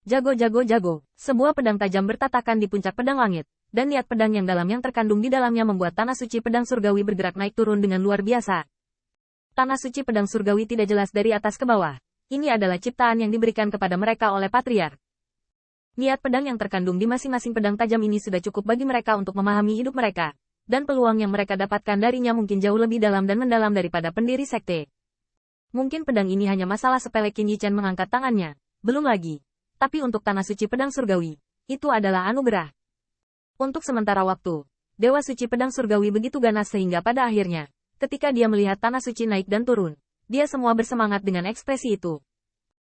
Jago jago jago. Sebuah pedang tajam bertatakan di puncak pedang langit, dan niat pedang yang dalam yang terkandung di dalamnya membuat tanah suci pedang surgawi bergerak naik turun dengan luar biasa. Tanah suci pedang surgawi tidak jelas dari atas ke bawah. Ini adalah ciptaan yang diberikan kepada mereka oleh Patriark. Niat pedang yang terkandung di masing-masing pedang tajam ini sudah cukup bagi mereka untuk memahami hidup mereka, dan peluang yang mereka dapatkan darinya mungkin jauh lebih dalam dan mendalam daripada pendiri sekte. Mungkin pedang ini hanya masalah sepele. Qin Yi Chen mengangkat tangannya. Belum lagi. Tapi untuk tanah suci pedang surgawi, itu adalah anugerah. Untuk sementara waktu, Dewa Suci Pedang Surgawi begitu ganas sehingga pada akhirnya, ketika dia melihat tanah suci naik dan turun, dia semua bersemangat dengan ekspresi itu.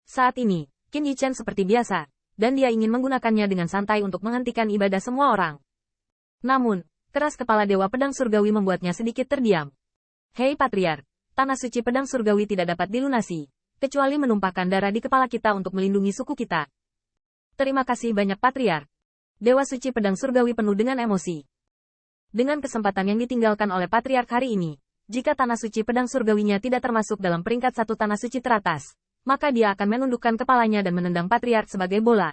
Saat ini, Qin Yi Chen seperti biasa, dan dia ingin menggunakannya dengan santai untuk menghentikan ibadah semua orang. Namun, keras kepala Dewa Pedang Surgawi membuatnya sedikit terdiam. Hei Patriark, tanah suci pedang surgawi tidak dapat dilunasi, kecuali menumpahkan darah di kepala kita untuk melindungi suku kita. Terima kasih banyak Patriark. Dewa Suci Pedang Surgawi penuh dengan emosi. Dengan kesempatan yang ditinggalkan oleh Patriark hari ini, jika tanah suci pedang surgawinya tidak termasuk dalam peringkat satu tanah suci teratas, maka dia akan menundukkan kepalanya dan menendang Patriark sebagai bola.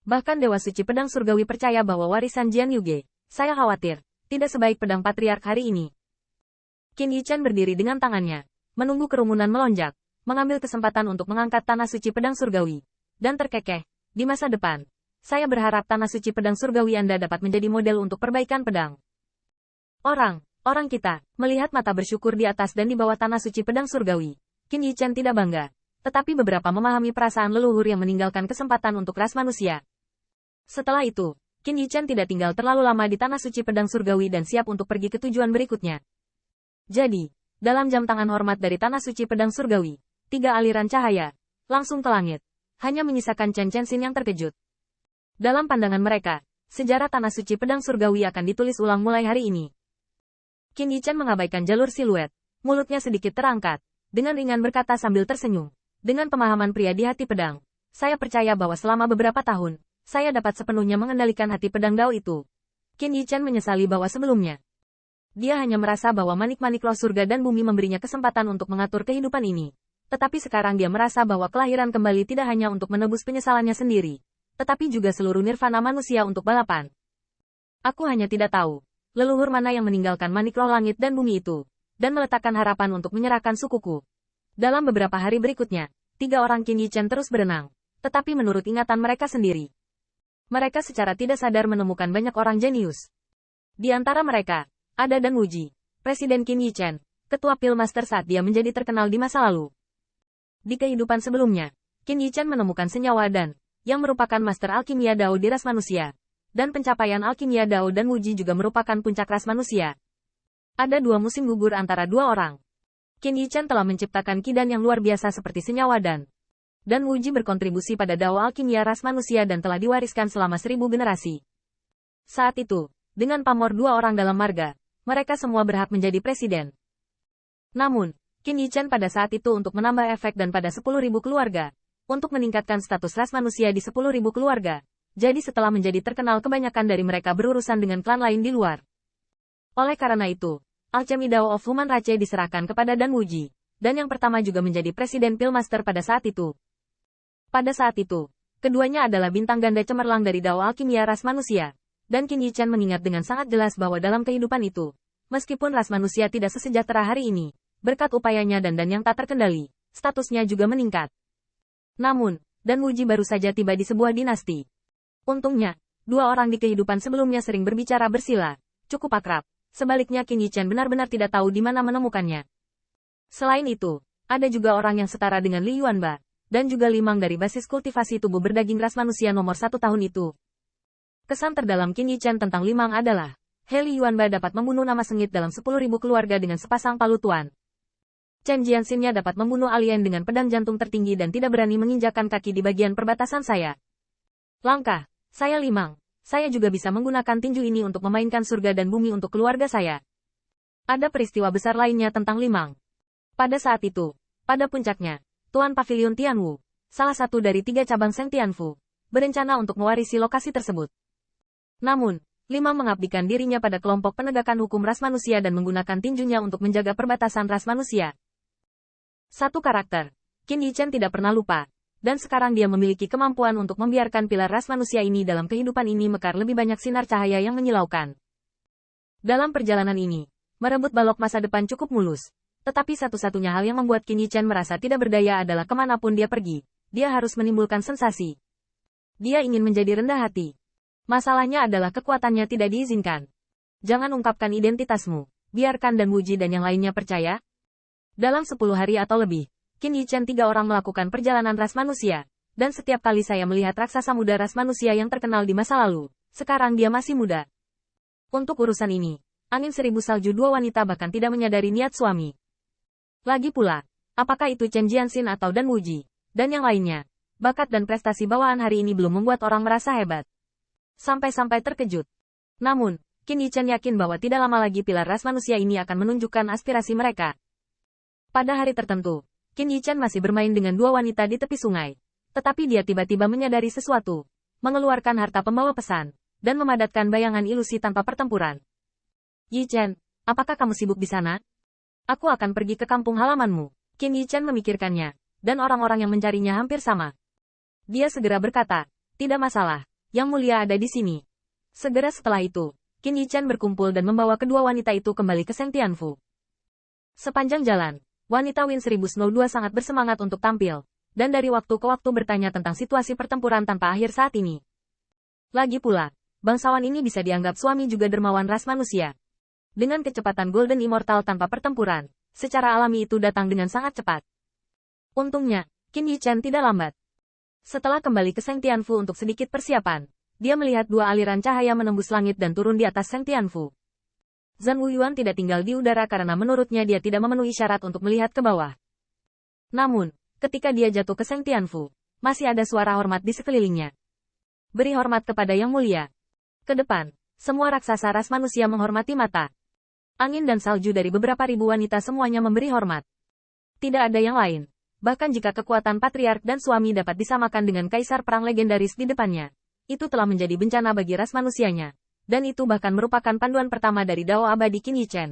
Bahkan Dewa Suci Pedang Surgawi percaya bahwa warisan Jian Yuge, saya khawatir, tidak sebaik pedang Patriark hari ini. Qin Yi Chen berdiri dengan tangannya, menunggu kerumunan melonjak, mengambil kesempatan untuk mengangkat tanah suci pedang surgawi, dan terkekeh, di masa depan, saya berharap tanah suci pedang surgawi Anda dapat menjadi model untuk perbaikan pedang. Orang kita, melihat mata bersyukur di atas dan di bawah tanah suci pedang surgawi, Qin Yi Chen tidak bangga, tetapi beberapa memahami perasaan leluhur yang meninggalkan kesempatan untuk ras manusia. Setelah itu, Qin Yi Chen tidak tinggal terlalu lama di tanah suci pedang surgawi dan siap untuk pergi ke tujuan berikutnya. Jadi, dalam jam tangan hormat dari tanah suci pedang surgawi, 3 aliran cahaya langsung ke langit, hanya menyisakan Chen Chenxin yang terkejut. Dalam pandangan mereka, sejarah tanah suci pedang surgawi akan ditulis ulang mulai hari ini. Qin Yi Chen mengabaikan jalur siluet, mulutnya sedikit terangkat, dengan ringan berkata sambil tersenyum. Dengan pemahaman pria di hati pedang, saya percaya bahwa selama beberapa tahun, saya dapat sepenuhnya mengendalikan hati pedang Dao itu. Qin Yi Chen menyesali bahwa sebelumnya, dia hanya merasa bahwa manik-manik roh surga dan bumi memberinya kesempatan untuk mengatur kehidupan ini. Tetapi sekarang dia merasa bahwa kelahiran kembali tidak hanya untuk menebus penyesalannya sendiri, tetapi juga seluruh nirvana manusia untuk balapan. Aku hanya tidak tahu, leluhur mana yang meninggalkan manik roh langit dan bumi itu, dan meletakkan harapan untuk menyerahkan sukuku. Dalam beberapa hari berikutnya, 3 orang Qin Yi Chen terus berenang, tetapi menurut ingatan mereka sendiri, mereka secara tidak sadar menemukan banyak orang jenius. Di antara mereka, ada Dan Wuji, Presiden Qin Yi Chen, Ketua Pil Master saat dia menjadi terkenal di masa lalu. Di kehidupan sebelumnya, Qin Yi Chen menemukan senyawa Dan, yang merupakan Master Alkimia Dao di ras manusia. Dan pencapaian Alkimia Dao Dan Wuji juga merupakan puncak ras manusia. Ada 2 musim gugur antara 2 orang. Qin Yi Chen telah menciptakan kidan yang luar biasa seperti senyawa Dan. Dan Wuji berkontribusi pada Dao Alkimia ras manusia dan telah diwariskan selama 1000 generasi. Saat itu, dengan pamor 2 orang dalam marga, mereka semua berhak menjadi presiden. Namun, Qin Yi Chen pada saat itu untuk menambah efek dan pada 10.000 keluarga, untuk meningkatkan status ras manusia di 10.000 keluarga. Jadi setelah menjadi terkenal kebanyakan dari mereka berurusan dengan klan lain di luar. Oleh karena itu, Alchemy Dao of Human Rache diserahkan kepada Dan Wuji, dan yang pertama juga menjadi Presiden Pil Master pada saat itu. Pada saat itu, keduanya adalah bintang ganda cemerlang dari Dao Alkimia ras manusia, dan Qin Yi Chen mengingat dengan sangat jelas bahwa dalam kehidupan itu, meskipun ras manusia tidak sesejahtera hari ini, berkat upayanya dan yang tak terkendali, statusnya juga meningkat. Namun, Dan Wuji baru saja tiba di sebuah dinasti. Untungnya, 2 orang di kehidupan sebelumnya sering berbicara bersila, cukup akrab. Sebaliknya Qin Yi Chen benar-benar tidak tahu di mana menemukannya. Selain itu, ada juga orang yang setara dengan Li Yuanba, dan juga Limang dari basis kultivasi tubuh berdaging ras manusia nomor 1 tahun itu. Kesan terdalam Qin Yi Chen tentang Limang adalah, Li Yuanba dapat membunuh nama sengit dalam 10.000 keluarga dengan sepasang palu tuan. Chen Jianxinnya dapat membunuh alien dengan pedang jantung tertinggi dan tidak berani menginjakan kaki di bagian perbatasan saya. Langkah, saya Limang. Saya juga bisa menggunakan tinju ini untuk memainkan surga dan bumi untuk keluarga saya. Ada peristiwa besar lainnya tentang Limang. Pada saat itu, pada puncaknya, Tuan Pavilion Tianwu, salah satu dari 3 cabang Seng Tianfu, berencana untuk mewarisi lokasi tersebut. Namun, Limang mengabdikan dirinya pada kelompok penegakan hukum ras manusia dan menggunakan tinjunya untuk menjaga perbatasan ras manusia. Satu karakter, Qin Yi Chen tidak pernah lupa. dan sekarang dia memiliki kemampuan untuk membiarkan pilar ras manusia ini dalam kehidupan ini mekar lebih banyak sinar cahaya yang menyilaukan. Dalam perjalanan ini, merebut balok masa depan cukup mulus. Tetapi satu-satunya hal yang membuat Qin Yichen merasa tidak berdaya adalah kemanapun dia pergi, dia harus menimbulkan sensasi. Dia ingin menjadi rendah hati. Masalahnya adalah kekuatannya tidak diizinkan. Jangan ungkapkan identitasmu, biarkan dan Wuji dan yang lainnya percaya. Dalam 10 hari atau lebih, Qin Yichen 3 orang melakukan perjalanan ras manusia, dan setiap kali saya melihat raksasa muda ras manusia yang terkenal di masa lalu, sekarang dia masih muda. Untuk urusan ini, angin 1000 salju 2 wanita bahkan tidak menyadari niat suami. Lagi pula, apakah itu Chen Jianxin atau Dan Wuji, dan yang lainnya, bakat dan prestasi bawaan hari ini belum membuat orang merasa hebat. Sampai-sampai terkejut. Namun, Qin Yichen yakin bahwa tidak lama lagi pilar ras manusia ini akan menunjukkan aspirasi mereka. Pada hari tertentu, Qin Yichen masih bermain dengan 2 wanita di tepi sungai. Tetapi dia tiba-tiba menyadari sesuatu, mengeluarkan harta pembawa pesan, dan memadatkan bayangan ilusi tanpa pertempuran. Yichen, apakah kamu sibuk di sana? Aku akan pergi ke kampung halamanmu. Qin Yichen memikirkannya, dan orang-orang yang mencarinya hampir sama. Dia segera berkata, tidak masalah, Yang Mulia ada di sini. Segera setelah itu, Qin Yichen berkumpul dan membawa kedua wanita itu kembali ke Seng Tianfu. Sepanjang jalan, wanita Win 1002 sangat bersemangat untuk tampil, dan dari waktu ke waktu bertanya tentang situasi pertempuran tanpa akhir saat ini. Lagi pula, bangsawan ini bisa dianggap suami juga dermawan ras manusia. Dengan kecepatan Golden Immortal tanpa pertempuran, secara alami itu datang dengan sangat cepat. Untungnya, Qin Yichen tidak lambat. Setelah kembali ke Seng Tianfu untuk sedikit persiapan, dia melihat 2 aliran cahaya menembus langit dan turun di atas Seng Tianfu. Zhan Wuyuan tidak tinggal di udara karena menurutnya dia tidak memenuhi syarat untuk melihat ke bawah. Namun, ketika dia jatuh ke Seng Tianfu, masih ada suara hormat di sekelilingnya. Beri hormat kepada Yang Mulia. Ke depan, semua raksasa ras manusia menghormati mata. Angin dan salju dari beberapa ribu wanita semuanya memberi hormat. Tidak ada yang lain. Bahkan jika kekuatan patriark dan suami dapat disamakan dengan kaisar perang legendaris di depannya, itu telah menjadi bencana bagi ras manusianya. Dan itu bahkan merupakan panduan pertama dari Dao abadi Qin Yichen.